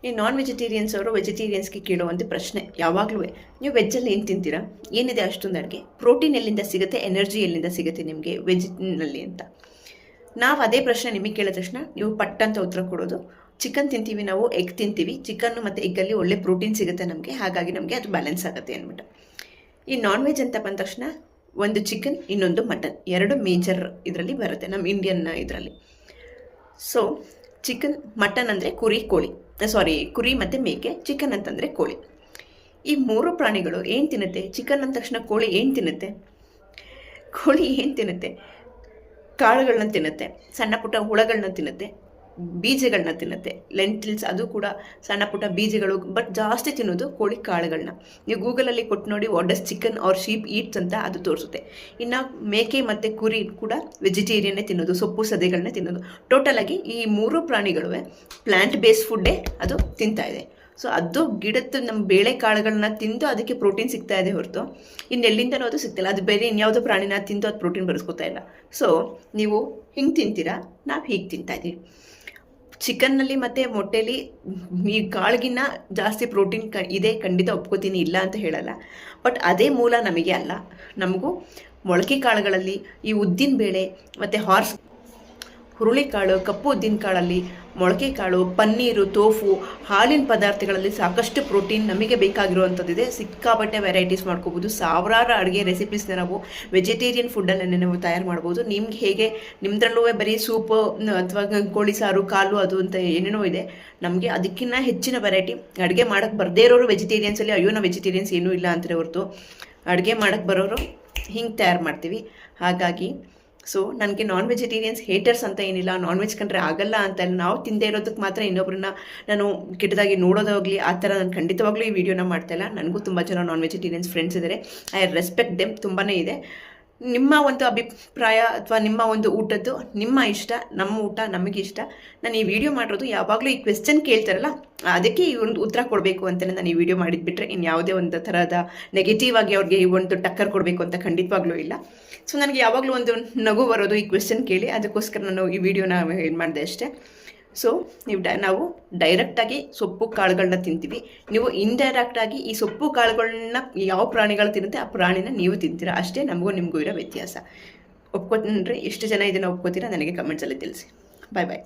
ಈ non vegetarians ಅವರು ವೆಜಿಟೇರಿಯನ್ಸ್ಗೆ ಕೇಳುವಂಥ ಪ್ರಶ್ನೆ ಯಾವಾಗಲೂ, ನೀವು ವೆಜ್ಜಲ್ಲಿ ಏನು ತಿಂತೀರಾ, ಏನಿದೆ ಅಷ್ಟೊಂದು ಅಡುಗೆ, ಪ್ರೋಟೀನ್ ಎಲ್ಲಿಂದ ಸಿಗುತ್ತೆ, ಎನರ್ಜಿ ಎಲ್ಲಿಂದ ಸಿಗುತ್ತೆ ನಿಮಗೆ ವೆಜ್ನಲ್ಲಿ ಅಂತ. ನಾವು ಅದೇ ಪ್ರಶ್ನೆ ನಿಮಗೆ ಕೇಳಿದ ತಕ್ಷಣ ನೀವು ಪಟ್ ಅಂತ ಉತ್ತರ ಕೊಡೋದು, ಚಿಕನ್ ತಿಂತೀವಿ ನಾವು, ಎಗ್ ತಿಂತೀವಿ, ಚಿಕನ್ನು ಮತ್ತು ಎಗ್ಗಲ್ಲಿ ಒಳ್ಳೆ ಪ್ರೋಟೀನ್ ಸಿಗುತ್ತೆ ನಮಗೆ, ಹಾಗಾಗಿ ನಮಗೆ ಅದು ಬ್ಯಾಲೆನ್ಸ್ ಆಗುತ್ತೆ ಅಂದ್ಬಿಟ್ಟು. ಈ ನಾನ್ ವೆಜ್ ಅಂತ ಬಂದ ತಕ್ಷಣ ಒಂದು ಚಿಕನ್, ಇನ್ನೊಂದು ಮಟನ್, ಎರಡು ಮೇಜರ್ ಇದರಲ್ಲಿ ಬರುತ್ತೆ ನಮ್ಮ ಇಂಡಿಯನ್ ಇದರಲ್ಲಿ. ಸೊ ಚಿಕನ್, ಮಟನ್ ಅಂದರೆ ಕುರಿ ಮತ್ತು ಮೇಕೆ, ಚಿಕನ್ ಅಂತಂದರೆ ಕೋಳಿ. ಈ ಮೂರು ಪ್ರಾಣಿಗಳು ಏನು ತಿನ್ನುತ್ತೆ? ಚಿಕನ್ ಅಂದ ತಕ್ಷಣ ಕೋಳಿ ಏನು ತಿನ್ನುತ್ತೆ? ಕೋಳಿ ಏನು ತಿನ್ನುತ್ತೆ? ಕಾಳುಗಳನ್ನ ತಿನ್ನುತ್ತೆ, ಸಣ್ಣ ಪುಟ್ಟ ಹುಳಗಳನ್ನ ತಿನ್ನುತ್ತೆ, ಬೀಜಗಳನ್ನ ತಿನ್ನುತ್ತೆ, ಲೆಂಟಿಲ್ಸ್ ಅದು ಕೂಡ ಸಣ್ಣ ಪುಟ್ಟ ಬೀಜಗಳು, ಬಟ್ ಜಾಸ್ತಿ ತಿನ್ನೋದು ಕೋಳಿ ಕಾಳುಗಳನ್ನ. ನೀವು ಗೂಗಲಲ್ಲಿ ಕೊಟ್ಟು ನೋಡಿ what does chicken or sheep eats ಅಂತ ಅದು ತೋರಿಸುತ್ತೆ. ಇನ್ನು ಮೇಕೆ ಮತ್ತು ಕುರಿ ಕೂಡ ವೆಜಿಟೇರಿಯನ್ನೇ ತಿನ್ನೋದು, ಸೊಪ್ಪು ಸದೆಗಳನ್ನೇ ತಿನ್ನೋದು. ಟೋಟಲಾಗಿ ಈ ಮೂರು ಪ್ರಾಣಿಗಳು ಪ್ಲ್ಯಾಂಟ್ ಬೇಸ್ಡ್ ಫುಡ್ಡೇ ಅದು ತಿಂತಾ ಇದೆ. ಸೊ ಅದು ಗಿಡದ ನಮ್ಮ ಬೇಳೆ ಕಾಳುಗಳನ್ನ ತಿಂದು ಅದಕ್ಕೆ ಪ್ರೋಟೀನ್ ಸಿಗ್ತಾ ಇದೆ ಹೊರತು ಇನ್ನೆಲ್ಲಿಂದನೂ ಅದು ಸಿಗ್ತಿಲ್ಲ. ಅದು ಬೇರೆ ಇನ್ಯಾವುದೋ ಪ್ರಾಣಿನ ತಿಂದು ಅದು ಪ್ರೋಟೀನ್ ಬರೆಸ್ಕೊತಾ ಇಲ್ಲ. ಸೊ ನೀವು ಹಿಂಗೆ ತಿಂತೀರಾ, ನಾವು ಹೀಗೆ ತಿಂತಾ ಇದ್ದೀವಿ. ಚಿಕನ್ನಲ್ಲಿ ಮತ್ತು ಮೊಟ್ಟೆಲಿ ಈ ಕಾಳಿಗಿನ್ನ ಜಾಸ್ತಿ ಪ್ರೋಟೀನ್ ಇದೆ, ಖಂಡಿತ ಒಪ್ಕೋತೀನಿ, ಇಲ್ಲ ಅಂತ ಹೇಳಲ್ಲ. ಬಟ್ ಅದೇ ಮೂಲ ನಮಗೆ ಅಲ್ಲ. ನಮಗೂ ಮೊಳಕೆ ಕಾಳುಗಳಲ್ಲಿ ಈ ಉದ್ದಿನ ಬೇಳೆ ಮತ್ತು ಹುರುಳಿಕಾಳು, ಕಪ್ಪು ಉದ್ದಿನ ಕಾಳಲ್ಲಿ, ಮೊಳಕೆ ಕಾಳು, ಪನ್ನೀರು, ತೋಫು, ಹಾಲಿನ ಪದಾರ್ಥಗಳಲ್ಲಿ ಸಾಕಷ್ಟು ಪ್ರೋಟೀನ್ ನಮಗೆ ಬೇಕಾಗಿರುವಂಥದ್ದಿದೆ. ಸಿಕ್ಕಾಪಟ್ಟೆ ವೆರೈಟೀಸ್ ಮಾಡ್ಕೋಬೋದು. ಸಾವಿರಾರು ಅಡುಗೆ ರೆಸಿಪೀಸ್ನ ನಾವು ವೆಜಿಟೇರಿಯನ್ ಫುಡ್ಡಲ್ಲೇ ನಾವು ತಯಾರು ಮಾಡ್ಬೋದು. ನಿಮ್ಗೆ ಹೇಗೆ ನಿಮ್ಮದ್ರಲ್ಲೂ ಬರೀ ಸೂಪು ಅಥವಾ ಕೋಳಿ ಸಾರು, ಕಾಲು ಅದು ಅಂತ ಏನೇನೋ ಇದೆ, ನಮಗೆ ಅದಕ್ಕಿಂತ ಹೆಚ್ಚಿನ ವೆರೈಟಿ. ಅಡುಗೆ ಮಾಡೋಕ್ಕೆ ಬರದೇ ಇರೋರು ವೆಜಿಟೇರಿಯನ್ಸಲ್ಲಿ ಅಯ್ಯೋ ನಾವು ವೆಜಿಟೇರಿಯನ್ಸ್ ಏನೂ ಇಲ್ಲ ಅಂತಾರೆ ಹೊರತು, ಅಡುಗೆ ಮಾಡೋಕ್ಕೆ ಬರೋರು ಹಿಂಗೆ ತಯಾರು ಮಾಡ್ತೀವಿ. ಹಾಗಾಗಿ ಸೊ ನನಗೆ ನಾನ್ ವೆಜಿಟೇರಿಯನ್ಸ್ ಹೇಟರ್ಸ್ ಅಂತ ಏನಿಲ್ಲ, ನಾನ್ ವೆಜ್ ಕಂಡ್ರೆ ಆಗಲ್ಲ ಅಂತ ಇಲ್ಲ. ನಾವು ತಿಂದೇ ಇರೋದಕ್ಕೆ ಮಾತ್ರ ಇನ್ನೊಬ್ಬರನ್ನ ನಾನು ಕೆಟ್ಟದಾಗಿ ನೋಡೋದಾಗಲಿ ಆ ಥರ ನಾನು ಖಂಡಿತವಾಗ್ಲೂ ಈ ವಿಡಿಯೋನ ಮಾಡ್ತಾಯಿಲ್ಲ. ನನಗೂ ತುಂಬ ಜನ ನಾನ್ ವೆಜಿಟೇರಿಯನ್ಸ್ ಫ್ರೆಂಡ್ಸ್ ಇದ್ದಾರೆ. ಐ ರೆಸ್ಪೆಕ್ಟ್ ದೆಮ್, ತುಂಬಾ ಇದೆ. ನಿಮ್ಮ ಒಂದು ಅಭಿಪ್ರಾಯ ಅಥವಾ ನಿಮ್ಮ ಒಂದು ಊಟದ್ದು ನಿಮ್ಮ ಇಷ್ಟ, ನಮ್ಮ ಊಟ ನಮಗೆ ಇಷ್ಟ. ನಾನು ಈ ವಿಡಿಯೋ ಮಾಡಿರೋದು ಯಾವಾಗಲೂ ಈ ಕ್ವೆಶ್ಚನ್ ಕೇಳ್ತಾರಲ್ಲ ಅದಕ್ಕೆ ಈ ಒಂದು ಉತ್ತರ ಕೊಡಬೇಕು ಅಂತಲೇ ನಾನು ಈ ವಿಡಿಯೋ ಮಾಡಿದ್ಬಿಟ್ರೆ ಇನ್ನು ಯಾವುದೇ ಒಂದು ಥರದ ನೆಗೆಟಿವ್ ಆಗಿ ಅವ್ರಿಗೆ ಈ ಒಂದು ಟಕ್ಕರ್ ಕೊಡಬೇಕು ಅಂತ ಖಂಡಿತವಾಗ್ಲೂ ಇಲ್ಲ. ಸೊ ನನಗೆ ಯಾವಾಗಲೂ ಒಂದು ನಗು ಬರೋದು ಈ ಕ್ವೆಶ್ಚನ್ ಕೇಳಿ, ಅದಕ್ಕೋಸ್ಕರ ನಾನು ಈ ವಿಡಿಯೋನ ಏನು ಮಾಡಿದೆ ಅಷ್ಟೇ. ಸೊ ನಾವು ಡೈರೆಕ್ಟಾಗಿ ಸೊಪ್ಪು ಕಾಳುಗಳನ್ನ ತಿಂತೀವಿ, ನೀವು ಇಂಡೈರೆಕ್ಟಾಗಿ ಈ ಸೊಪ್ಪು ಕಾಳುಗಳನ್ನ ಯಾವ ಪ್ರಾಣಿಗಳು ತಿನ್ನುತ್ತೆ ಆ ಪ್ರಾಣಿನ ನೀವು ತಿಂತೀರಾ, ಅಷ್ಟೇ ನಮಗೂ ನಿಮಗೂ ಇರೋ ವ್ಯತ್ಯಾಸ. ಒಪ್ಕೊತೀನ್ರಿ? ಎಷ್ಟು ಜನ ಇದನ್ನು ಒಪ್ಕೋತೀರಾ ನನಗೆ ಕಮೆಂಟ್ಸಲ್ಲಿ ತಿಳಿಸಿ. ಬಾಯ್ ಬಾಯ್.